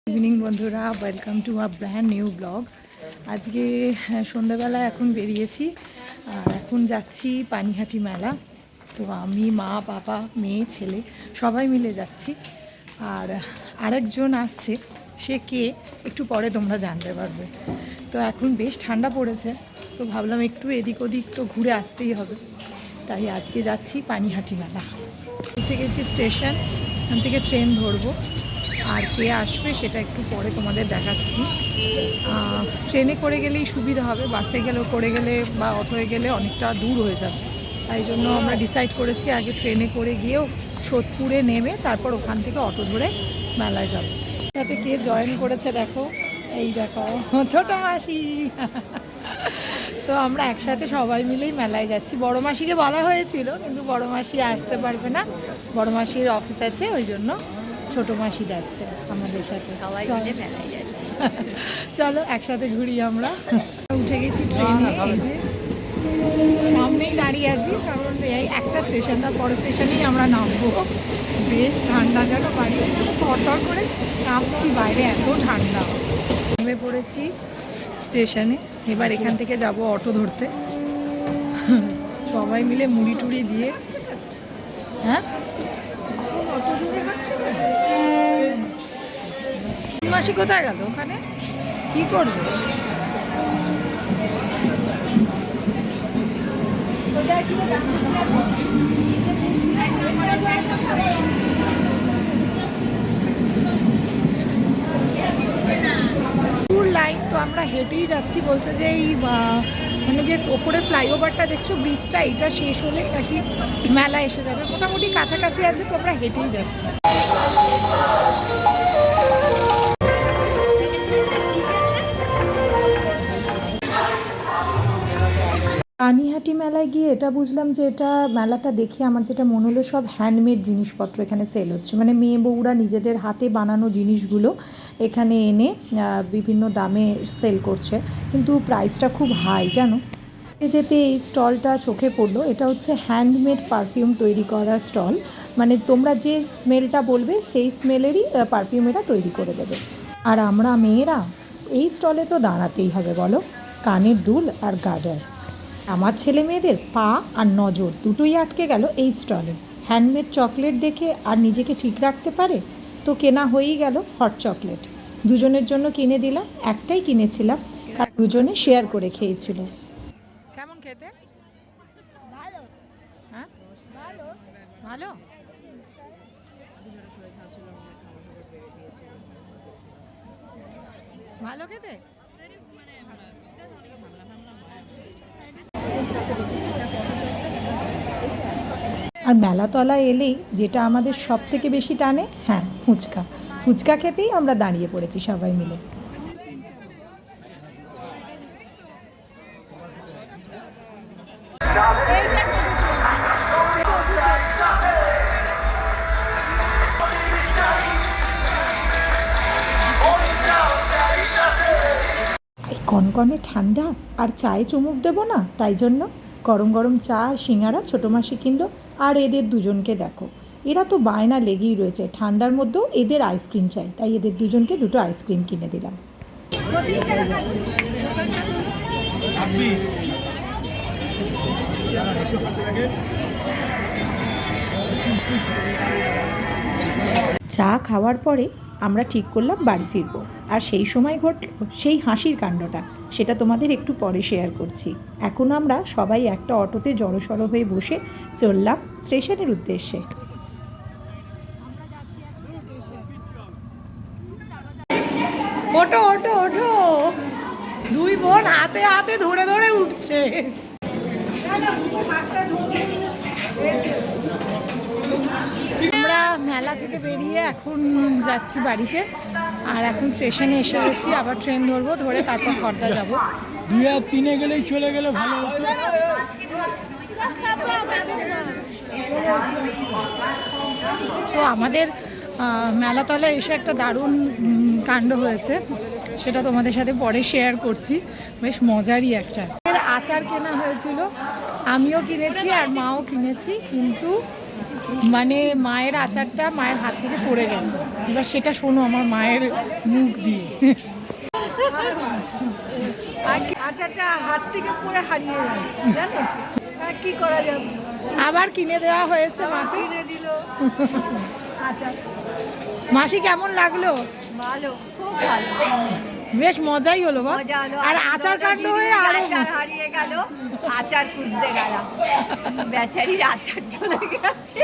Evening বন্ধুরা, welcome to a brand new blog. আজকে সন্ধ্যাবেলা এখন বেরিয়েছি আর এখন যাচ্ছি পানিহাটি মেলা। তো আমি, মা, বাবা, মেয়ে, ছেলে সবাই মিলে যাচ্ছি। আর আরেকজন আসছে, সে কে একটু পরে তোমরা জানতে পারবে। তো এখন বেশ ঠান্ডা পড়েছে, তো ভাবলাম একটু এদিক ওদিক তো ঘুরে আসতেই হবে, তাই আজকে যাচ্ছি পানিহাটি মেলা। পৌঁছে গেছি স্টেশন, এখান থেকে ট্রেন ধরবো। আর কে আসবে সেটা একটু পরে তোমাদের দেখাচ্ছি। ট্রেনে করে গেলেই সুবিধা হবে, বাসে করে গেলে বা অটোয় গেলে অনেকটা দূর হয়ে যাবে। তাই জন্য আমরা ডিসাইড করেছি আগে ট্রেনে করে গিয়েও সোদপুরে নেমে তারপর ওখান থেকে অটো ধরে মেলায় যাব। সাথে কে জয়েন করেছে দেখো, এই দেখো ছোটো মাসি। তো আমরা একসাথে সবাই মিলেই মেলায় যাচ্ছি। বড় মাসিকে বলা হয়েছিল, কিন্তু বড় মাসি আসতে পারবে না, বড় মাসির অফিস আছে, ওই জন্য ছোটো মাসি যাচ্ছে আমাদের সাথে। সবাই মিলে মেলায় যাচ্ছি। চলো একসাথে ঘুরি আমরা। উঠে গেছি ট্রেনে, এই যে সামনেই দাঁড়িয়ে আছি, কারণ এই একটা স্টেশন, তার পরের স্টেশনেই আমরা নামবো। বেশ ঠান্ডা, যেন বাড়ি থরথর করে কাঁপছি, বাইরে এত ঠান্ডা। নেমে পড়েছি স্টেশনে, এবার এখান থেকে যাব অটো ধরতে। সবাই মিলে মুড়ি টুড়ি দিয়ে। হ্যাঁ, মাসি কোথায় গেল? ওখানে কি করবে? লাইন তো আমরা হেঁটেই যাচ্ছি। বলছে যে এই মানে যে ওপরে ফ্লাইওভারটা দেখছো, ব্রিজটা, এটা শেষ হলে নাকি মেলা এসে যাবে। মোটামুটি কাছাকাছি আছে, তো আমরা হেঁটেই যাচ্ছি। পানিহাটি মেলায় গিয়ে এটা বুঝলাম যে এটা মেলাটা দেখে আমার যেটা মনে হলো, সব হ্যান্ডমেড জিনিসপত্র এখানে সেল হচ্ছে। মানে মেয়ে বউরা নিজেদের হাতে বানানো জিনিসগুলো এখানে এনে বিভিন্ন দামে সেল করছে, কিন্তু প্রাইসটা খুব হাই জানো। যেতে এই স্টলটা চোখে পড়লো, এটা হচ্ছে হ্যান্ডমেড পারফিউম তৈরি করার স্টল। মানে তোমরা যে স্মেলটা বলবে সেই স্মেলেরই পারফিউম এরা তৈরি করে দেবে। আর আমরা মেয়েরা এই স্টলে তো দাঁড়াতেই হবে বলো, কানের দুল আর গার্ডার। আমার ছেলে মেয়েদের পা আর নজর দুটোই আটকে গেল এই স্টলে। হ্যান্ডমেড চকলেট দেখে আর নিজেকে ঠিক রাখতে পারে, তো কেনা হয়েই গেল হট চকলেট। দুজনের জন্য কিনে দিলাম, একটাই কিনেছিলাম, আর দুজনে শেয়ার করে খেয়েছিল। কেমন খেতে? ভালো। হ্যাঁ, ভালো। ভালো। ভালো খেতে। আর মেলাতলা এলেই যেটা আমাদের সব থেকে বেশি টানে, হ্যাঁ, ফুচকা। ফুচকা খেতেই আমরা দাঁড়িয়ে পড়েছি সবাই মিলে। কনকনে ঠান্ডা আর চায়ে চুমুক দেবো না, তাই জন্য গরম গরম চা আর সিঙ্গারা ছোটো মাসি কিনলো। আর এদের দুজনকে দেখো, এরা তো বায়না লেগেই রয়েছে, ঠান্ডার মধ্যেও এদের আইসক্রিম চাই, তাই এদের দুজনকে দুটো আইসক্রিম কিনে দিলাম। চা খাওয়ার পরে আমরা ঠিক করলাম বাড়ি ফিরবো। আর সেই সময় ঘটল সেই হাসির কাণ্ডটা, সেটা তোমাদের একটু পরে শেয়ার করছি। এখন আমরা সবাই একটা অটোতে জড়সড় হয়ে বসে চললাম স্টেশনের উদ্দেশ্যে। ওঠো ওঠো ওঠো, দুই বোন হাতে হাতে ধরে ধরে উঠছে। আমরা মেলা থেকে বেরিয়ে এখন যাচ্ছি বাড়িতে। আর এখন স্টেশনে এসে গেছি, আবার ট্রেন ধরবো, ধরে তারপর খড়দা যাবো। 2-3 গেলেই চলে গেলে ভালো হতো। তো আমাদের মেলাতলা এসে একটা দারুণ কাণ্ড হয়েছে, সেটা তোমাদের সাথে পরে শেয়ার করছি। বেশ মজারই একটা আচার কেনা হয়েছিল, আমিও কিনেছি আর মাও কিনেছি, কিন্তু মানে মায়ের আচারটা মায়ের হাত থেকে পড়ে গেছে, এবার সেটা শোনো আমার মায়ের মুখ দিয়ে। আচারটা হাত থেকে পড়ে হারিয়ে গেল, জানো? আর কি করা যাবে? আবার কিনে দেওয়া হয়েছে মাকে। কিনে দিল আচার। মাসি কেমন লাগলো? ভালো, খুব ভালো। বেশ মজাই হলো বা। মজা হলো। আর আচার কাণ্ড হয়ে আরো আচার হারিয়ে গেল, আচার খুঁজতে গেলাম, বেচারির আচার চলে গেছে।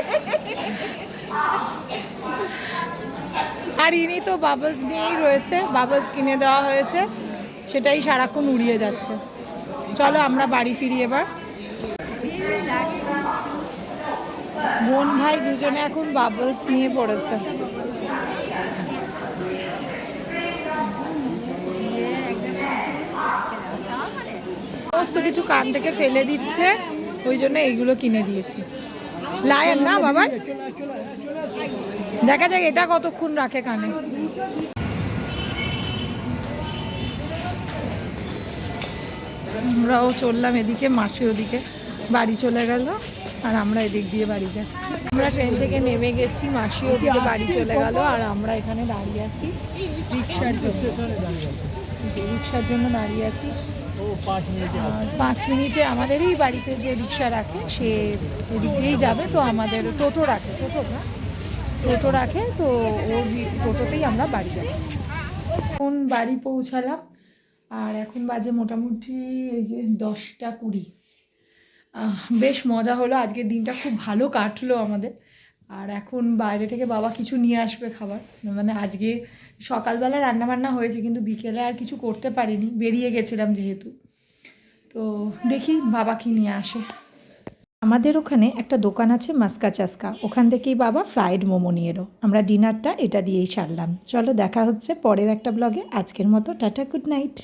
আর ইনি তো বাবলস নিয়েই রয়েছে, বাবলস কিনে দেওয়া হয়েছে, সেটাই সারাক্ষণ উড়িয়ে যাচ্ছে। চলো আমরা বাড়ি ফিরি এবার। বোন ভাই দুজনে এখন বাবলস নিয়ে পড়েছে। সমস্ত কিছু কান থেকে ফেলে দিচ্ছে, ওই জন্য এইগুলো কিনে দিয়েছি। লায়ন না বাবা, দেখা যাক এটা কতক্ষণ রাখে কানে। আমরাও চললাম এদিকে, মাসি ওদিকে বাড়ি চলে গেল, আর আমরা এদিক দিয়ে বাড়ি যাচ্ছি। আমরা ট্রেন থেকে নেমে গেছি, মাসি ওদিকে বাড়ি চলে গেল, আর আমরা এখানে দাঁড়িয়ে আছি রিক্সার জন্য। রিক্সার জন্য দাঁড়িয়ে আছি। আর 5 মিনিটে আমাদেরই বাড়িতে যে রিক্সা রাখে সে এদিক দিয়েই যাবে, তো আমাদের টোটো রাখে, টোটো রাখে, তো ওর টোটোতেই আমরা বাড়ি যাব। এখন বাড়ি পৌঁছালাম, আর এখন বাজে মোটামুটি এই যে 10টা 20। বেশ মজা হলো, আজকের দিনটা খুব ভালো কাটলো আমাদের। আর এখন বাইরে থেকে বাবা কিছু নিয়ে আসবে খাবার, মানে আজকে সকালবেলা রান্নাবান্না হয়েছে কিন্তু বিকেলে আর কিছু করতে পারিনি, বেরিয়ে গেছিলাম যেহেতু। তো দেখি বাবা কি নিয়ে আসে। আমাদের ওখানে একটা দোকান আছে মাস্কা চাস্কা, ওখান থেকেই বাবা ফ্রাইড মোমো নিয়ে এলো। আমরা ডিনারটা এটা দিয়েই সারলাম। চলো দেখা হচ্ছে পরের একটা ব্লগে। আজকের মতো টাটা, গুড নাইট।